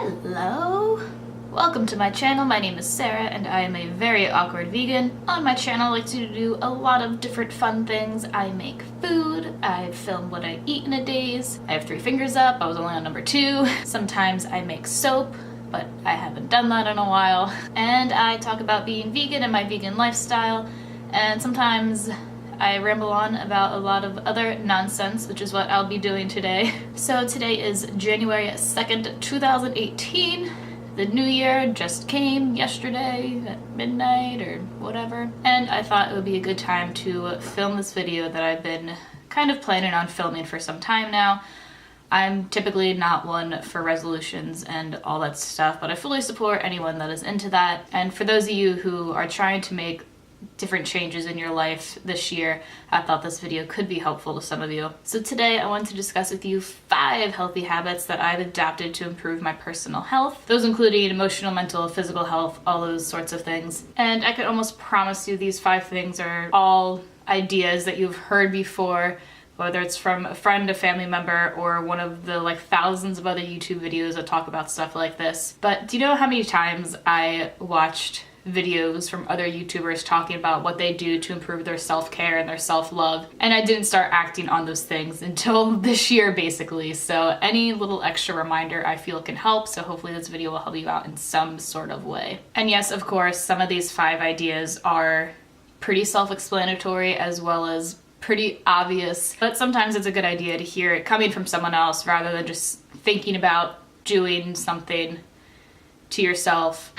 Hello! Welcome to my channel. My name is Sarah and I am a very awkward vegan. On my channel I like to do a lot of different fun things. I make food, I film what I eat in a days, I have 3 fingers up, I was only on number 2. Sometimes I make soap, but I haven't done that in a while. And I talk about being vegan and my vegan lifestyle, and sometimes I ramble on about a lot of other nonsense, which is what I'll be doing today. So today is January 2nd, 2018. The new year just came yesterday at midnight or whatever, and I thought it would be a good time to film this video that I've been kind of planning on filming for some time now. I'm typically not one for resolutions and all that stuff, but I fully support anyone that is into that. And for those of you who are trying to make different changes in your life this year, I thought this video could be helpful to some of you. So today I wanted to discuss with you 5 healthy habits that I've adapted to improve my personal health. Those including emotional, mental, physical health, all those sorts of things. And I could almost promise you these 5 things are all ideas that you've heard before, whether it's from a friend, a family member, or one of the thousands of other YouTube videos that talk about stuff like this. But do you know how many times I watched videos from other YouTubers talking about what they do to improve their self-care and their self-love, and I didn't start acting on those things until this year basically. So any little extra reminder I feel can help, so hopefully this video will help you out in some sort of way. And yes, of course, some of these 5 ideas are pretty self-explanatory as well as pretty obvious, but sometimes it's a good idea to hear it coming from someone else rather than just thinking about doing something to yourself.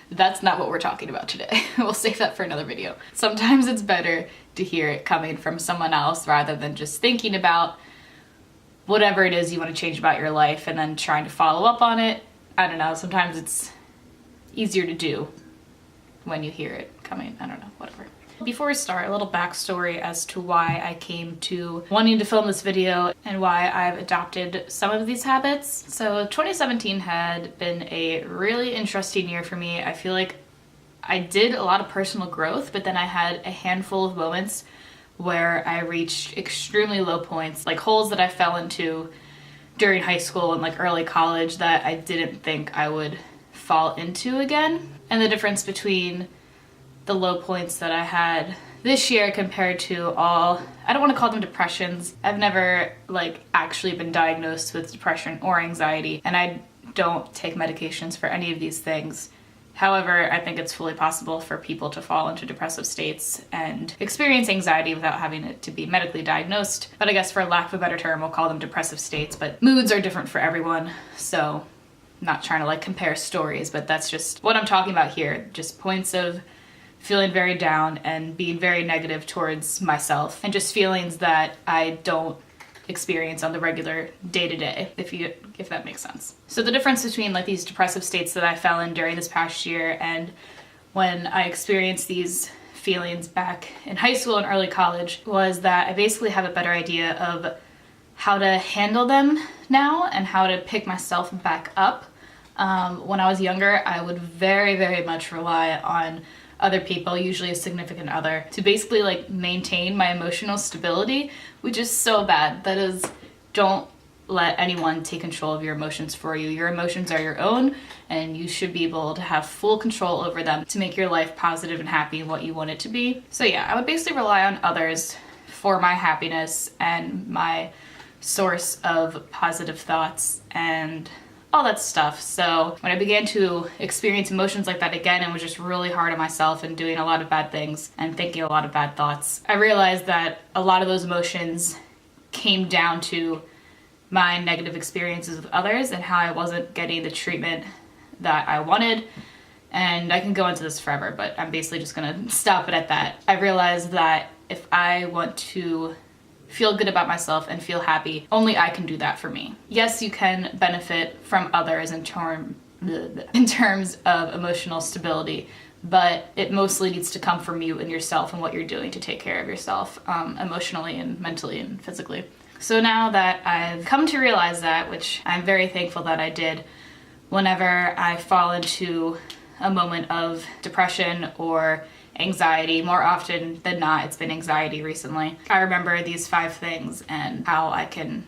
That's not what we're talking about today. We'll save that for another video. Sometimes it's better to hear it coming from someone else rather than just thinking about whatever it is you want to change about your life and then trying to follow up on it. I don't know, sometimes it's easier to do when you hear it coming. I don't know, whatever. Before we start, a little backstory as to why I came to wanting to film this video and why I've adopted some of these habits. So 2017 had been a really interesting year for me. I feel like I did a lot of personal growth, but then I had a handful of moments where I reached extremely low points, like holes that I fell into during high school and early college that I didn't think I would fall into again. And the difference between the low points that I had this year compared to all, I don't want to call them depressions. I've never actually been diagnosed with depression or anxiety, and I don't take medications for any of these things. However, I think it's fully possible for people to fall into depressive states and experience anxiety without having it to be medically diagnosed. But I guess for lack of a better term, we'll call them depressive states, but moods are different for everyone. So I'm not trying to compare stories, but that's just what I'm talking about here. Just points of feeling very down and being very negative towards myself, and just feelings that I don't experience on the regular day-to-day, if that makes sense. So the difference between these depressive states that I fell in during this past year and when I experienced these feelings back in high school and early college was that I basically have a better idea of how to handle them now and how to pick myself back up. When I was younger, I would very, very much rely on other people, usually a significant other, to basically maintain my emotional stability, which is so bad. That is, don't let anyone take control of your emotions for you. Your emotions are your own, and you should be able to have full control over them to make your life positive and happy and what you want it to be. So yeah, I would basically rely on others for my happiness and my source of positive thoughts and all that stuff. So when I began to experience emotions like that again and was just really hard on myself and doing a lot of bad things and thinking a lot of bad thoughts, I realized that a lot of those emotions came down to my negative experiences with others and how I wasn't getting the treatment that I wanted. And I can go into this forever, but I'm basically just gonna stop it at that. I realized that if I want to feel good about myself and feel happy, only I can do that for me. Yes, you can benefit from others in terms of emotional stability, but it mostly needs to come from you and yourself and what you're doing to take care of yourself, emotionally and mentally and physically. So now that I've come to realize that, which I'm very thankful that I did, whenever I fall into a moment of depression or anxiety. More often than not, it's been anxiety recently. I remember these 5 things and how I can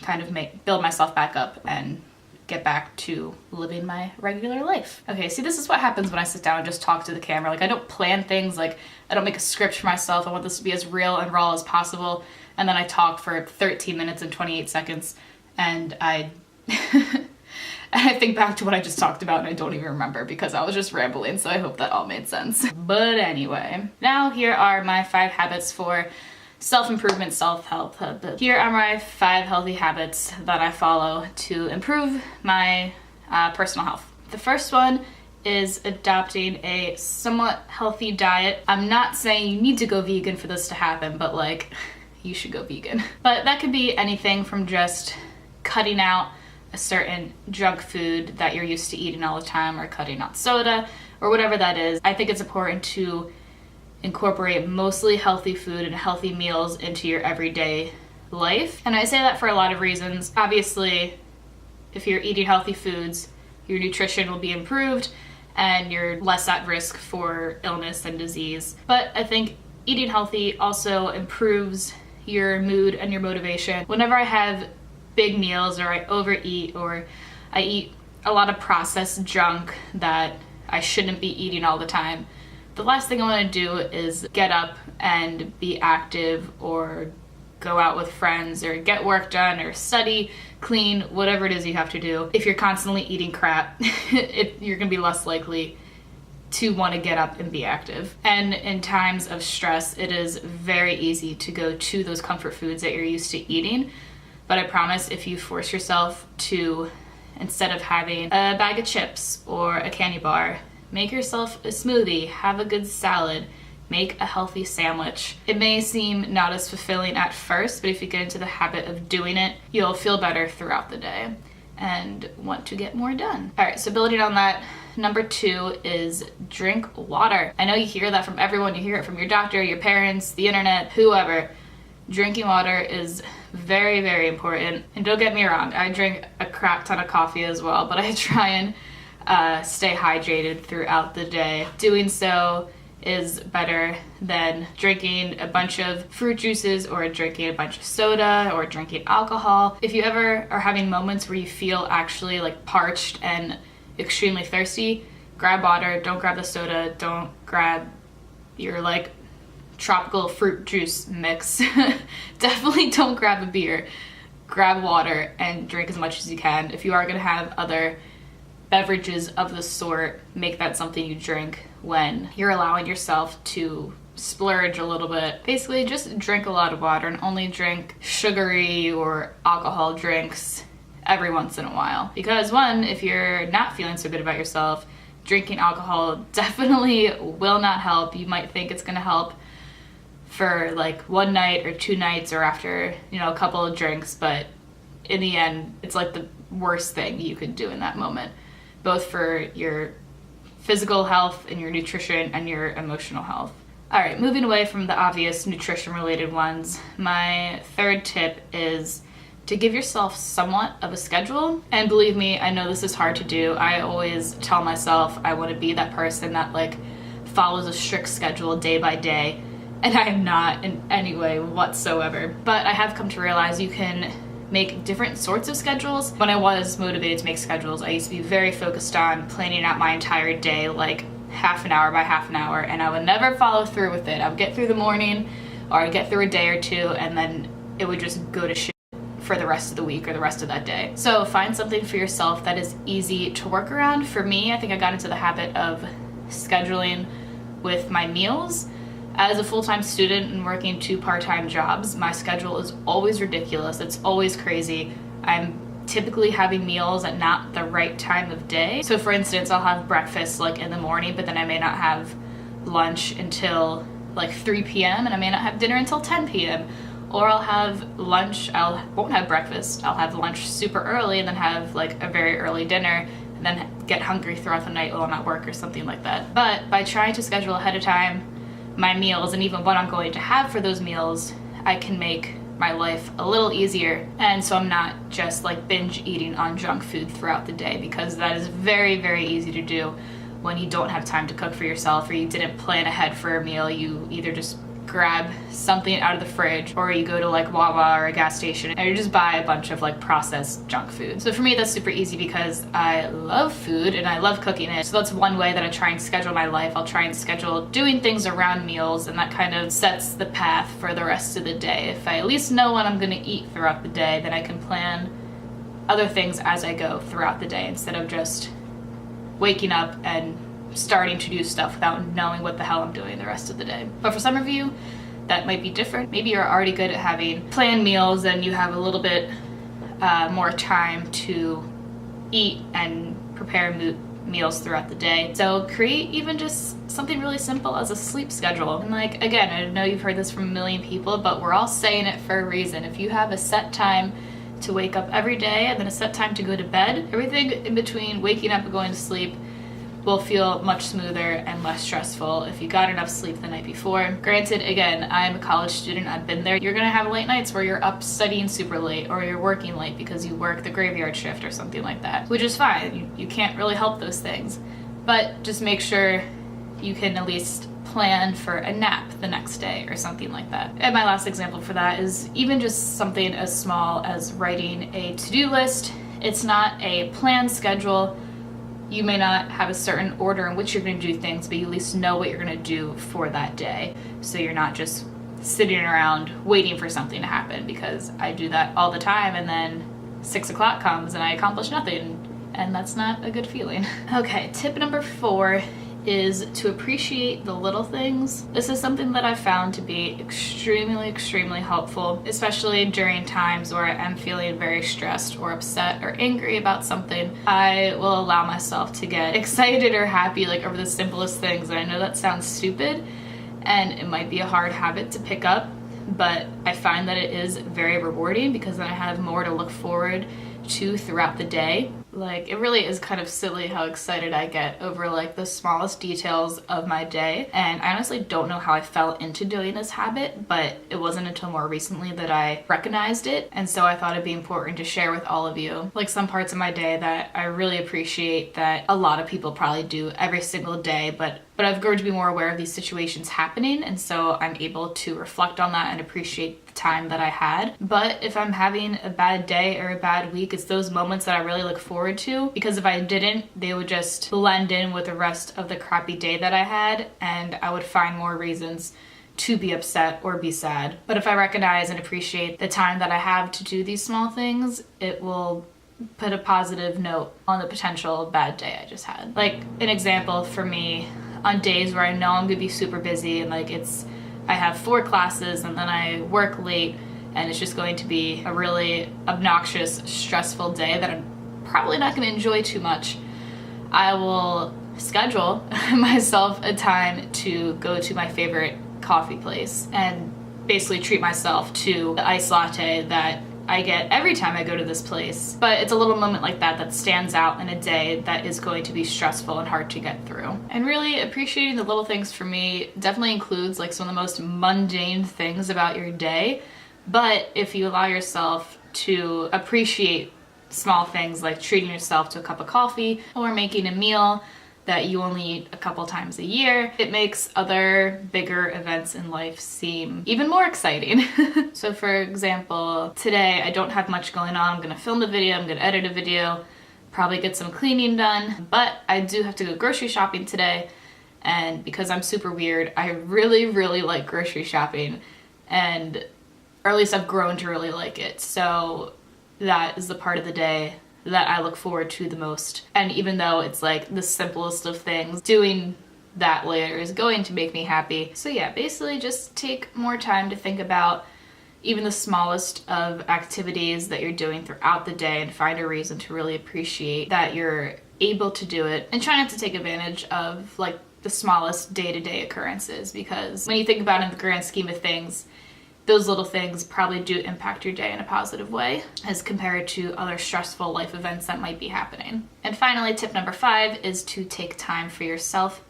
kind of build myself back up and get back to living my regular life. Okay, see, this is what happens when I sit down and just talk to the camera. Like, I don't plan things, like I don't make a script for myself. I want this to be as real and raw as possible. And then I talk for 13 minutes and 28 seconds and I think back to what I just talked about and I don't even remember because I was just rambling, so I hope that all made sense. But anyway, now here are my 5 habits for self-improvement, self-help. Here are my 5 healthy habits that I follow to improve my personal health. The first one is adopting a somewhat healthy diet. I'm not saying you need to go vegan for this to happen, but like, you should go vegan. But that could be anything from just cutting out a certain junk food that you're used to eating all the time, or cutting out soda, or whatever that is. I think it's important to incorporate mostly healthy food and healthy meals into your everyday life. And I say that for a lot of reasons. Obviously, if you're eating healthy foods, your nutrition will be improved and you're less at risk for illness and disease. But I think eating healthy also improves your mood and your motivation. Whenever I have big meals or I overeat or I eat a lot of processed junk that I shouldn't be eating all the time, the last thing I want to do is get up and be active or go out with friends or get work done or study, clean, whatever it is you have to do. If you're constantly eating crap, you're going to be less likely to want to get up and be active. And in times of stress, it is very easy to go to those comfort foods that you're used to eating. But I promise, if you force yourself to, instead of having a bag of chips or a candy bar, make yourself a smoothie, have a good salad, make a healthy sandwich. It may seem not as fulfilling at first, but if you get into the habit of doing it, you'll feel better throughout the day and want to get more done. All right, so building on that, number 2 is drink water. I know you hear that from everyone. You hear it from your doctor, your parents, the internet, whoever. Drinking water is very, very important. And don't get me wrong, I drink a crap ton of coffee as well, but I try and stay hydrated throughout the day. Doing so is better than drinking a bunch of fruit juices or drinking a bunch of soda or drinking alcohol. If you ever are having moments where you feel actually like parched and extremely thirsty, grab water. Don't grab the soda. Don't grab your like tropical fruit juice mix. Definitely don't grab a beer. Grab water and drink as much as you can. If you are going to have other beverages of the sort, make that something you drink when you're allowing yourself to splurge a little bit. Basically, just drink a lot of water and only drink sugary or alcohol drinks every once in a while. Because one, if you're not feeling so good about yourself, drinking alcohol definitely will not help. You might think it's going to help for like one night or 2 nights or after, a couple of drinks, but in the end, it's like the worst thing you could do in that moment, both for your physical health and your nutrition and your emotional health. All right, moving away from the obvious nutrition related ones, my 3rd tip is to give yourself somewhat of a schedule. And believe me, I know this is hard to do. I always tell myself I want to be that person that like follows a strict schedule day by day, and I am not in any way whatsoever. But I have come to realize you can make different sorts of schedules. When I was motivated to make schedules, I used to be very focused on planning out my entire day, like half an hour by half an hour, and I would never follow through with it. I would get through the morning, or I'd get through a day or 2, and then it would just go to shit for the rest of the week or the rest of that day. So find something for yourself that is easy to work around. For me, I think I got into the habit of scheduling with my meals. As a full-time student and working 2 part-time jobs, my schedule is always ridiculous. It's always crazy. I'm typically having meals at not the right time of day. So for instance, I'll have breakfast like in the morning, but then I may not have lunch until like 3 p.m. and I may not have dinner until 10 p.m. Or I'll have lunch, won't have breakfast, I'll have lunch super early and then have like a very early dinner and then get hungry throughout the night while I'm at work or something like that. But by trying to schedule ahead of time my meals and even what I'm going to have for those meals, I can make my life a little easier. And so I'm not just like binge eating on junk food throughout the day, because that is very, very easy to do when you don't have time to cook for yourself or you didn't plan ahead for a meal. You either just grab something out of the fridge, or you go to like Wawa or a gas station and you just buy a bunch of like processed junk food. So for me, that's super easy because I love food and I love cooking it. So that's one way that I try and schedule my life. I'll try and schedule doing things around meals, and that kind of sets the path for the rest of the day. If I at least know what I'm gonna eat throughout the day, then I can plan other things as I go throughout the day instead of just waking up and starting to do stuff without knowing what the hell I'm doing the rest of the day. But for some of you, that might be different. Maybe you're already good at having planned meals and you have a little bit more time to eat and prepare meals throughout the day. So create even just something really simple as a sleep schedule. And like, again, I know you've heard this from a million people, but we're all saying it for a reason. If you have a set time to wake up every day and then a set time to go to bed, everything in between waking up and going to sleep will feel much smoother and less stressful if you got enough sleep the night before. Granted, again, I'm a college student, I've been there. You're gonna have late nights where you're up studying super late, or you're working late because you work the graveyard shift or something like that, which is fine. You can't really help those things. But just make sure you can at least plan for a nap the next day or something like that. And my last example for that is even just something as small as writing a to-do list. It's not a planned schedule. You may not have a certain order in which you're going to do things, but you at least know what you're going to do for that day. So you're not just sitting around waiting for something to happen, because I do that all the time and then 6 o'clock comes and I accomplish nothing, and that's not a good feeling. Okay, tip number 4 is to appreciate the little things. This is something that I found to be extremely helpful, especially during times where I'm feeling very stressed or upset or angry about something. I will allow myself to get excited or happy like over the simplest things. And I know that sounds stupid and it might be a hard habit to pick up, but I find that it is very rewarding because then I have more to look forward to throughout the day. Like, it really is kind of silly how excited I get over like the smallest details of my day. And I honestly don't know how I fell into doing this habit, but it wasn't until more recently that I recognized it. And so I thought it'd be important to share with all of you, like some parts of my day that I really appreciate that a lot of people probably do every single day, but I've grown to be more aware of these situations happening, and so I'm able to reflect on that and appreciate the time that I had. But if I'm having a bad day or a bad week, it's those moments that I really look forward to, because if I didn't, they would just blend in with the rest of the crappy day that I had, and I would find more reasons to be upset or be sad. But if I recognize and appreciate the time that I have to do these small things, it will put a positive note on the potential bad day I just had. Like, an example for me, on days where I know I'm gonna be super busy and like I have 4 classes and then I work late and it's just going to be a really obnoxious, stressful day that I'm probably not gonna enjoy too much, I will schedule myself a time to go to my favorite coffee place and basically treat myself to the iced latte that I get every time I go to this place. But it's a little moment like that that stands out in a day that is going to be stressful and hard to get through. And really appreciating the little things for me definitely includes like some of the most mundane things about your day. But if you allow yourself to appreciate small things like treating yourself to a cup of coffee or making a meal that you only eat a couple times a year, it makes other bigger events in life seem even more exciting. So for example, today I don't have much going on. I'm gonna film a video, I'm gonna edit a video, probably get some cleaning done, but I do have to go grocery shopping today. And because I'm super weird, I really like grocery shopping, and or at least I've grown to really like it. So that is the part of the day that I look forward to the most. And even though it's like the simplest of things, doing that later is going to make me happy. So yeah, basically just take more time to think about even the smallest of activities that you're doing throughout the day and find a reason to really appreciate that you're able to do it, and try not to take advantage of like the smallest day-to-day occurrences, because when you think about it in the grand scheme of things, those little things probably do impact your day in a positive way as compared to other stressful life events that might be happening. And finally, tip number 5 is to take time for yourself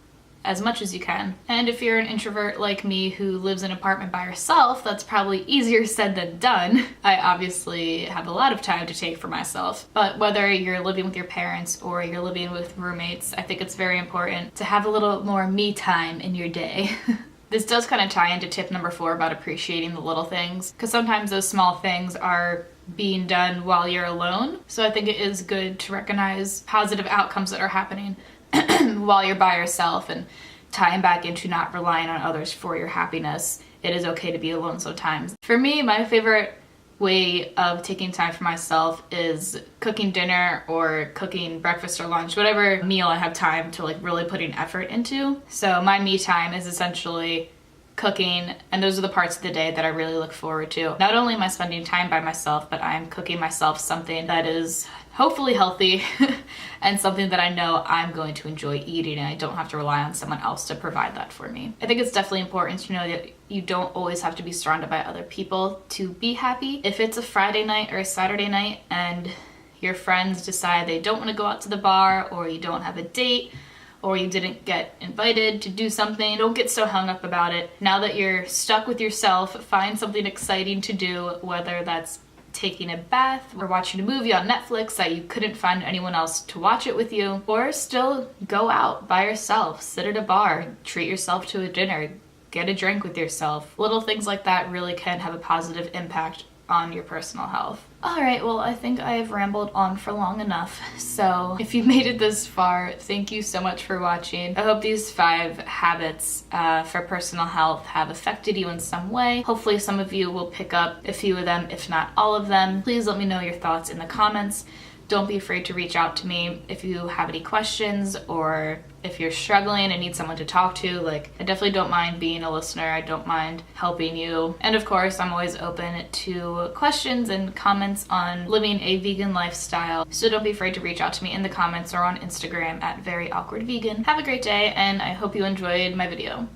as much as you can. And if you're an introvert like me who lives in an apartment by herself, that's probably easier said than done. I obviously have a lot of time to take for myself, but whether you're living with your parents or you're living with roommates, I think it's very important to have a little more me time in your day. This does kind of tie into tip number 4 about appreciating the little things, because sometimes those small things are being done while you're alone. So I think it is good to recognize positive outcomes that are happening while you're by yourself, and tying back into not relying on others for your happiness. It is okay to be alone sometimes. For me, my favorite way of taking time for myself is cooking dinner or cooking breakfast or lunch, whatever meal I have time to like really putting effort into. So my me time is essentially cooking, and those are the parts of the day that I really look forward to. Not only am I spending time by myself, but I'm cooking myself something that is hopefully healthy and something that I know I'm going to enjoy eating, and I don't have to rely on someone else to provide that for me. I think it's definitely important to know that you don't always have to be surrounded by other people to be happy. If it's a Friday night or a Saturday night and your friends decide they don't want to go out to the bar, or you don't have a date, or you didn't get invited to do something, don't get so hung up about it. Now that you're stuck with yourself, find something exciting to do, whether that's taking a bath or watching a movie on Netflix that you couldn't find anyone else to watch it with you, or still go out by yourself, sit at a bar, treat yourself to a dinner, get a drink with yourself. Little things like that really can have a positive impact on your personal health. Alright, well, I think I have rambled on for long enough, so if you made it this far, thank you so much for watching. I hope these 5 habits for personal health have affected you in some way. Hopefully some of you will pick up a few of them, if not all of them. Please let me know your thoughts in the comments. Don't be afraid to reach out to me if you have any questions, or if you're struggling and need someone to talk to. Like, I definitely don't mind being a listener. I don't mind helping you. And of course, I'm always open to questions and comments on living a vegan lifestyle. So don't be afraid to reach out to me in the comments or on Instagram at veryawkwardvegan. Have a great day, and I hope you enjoyed my video.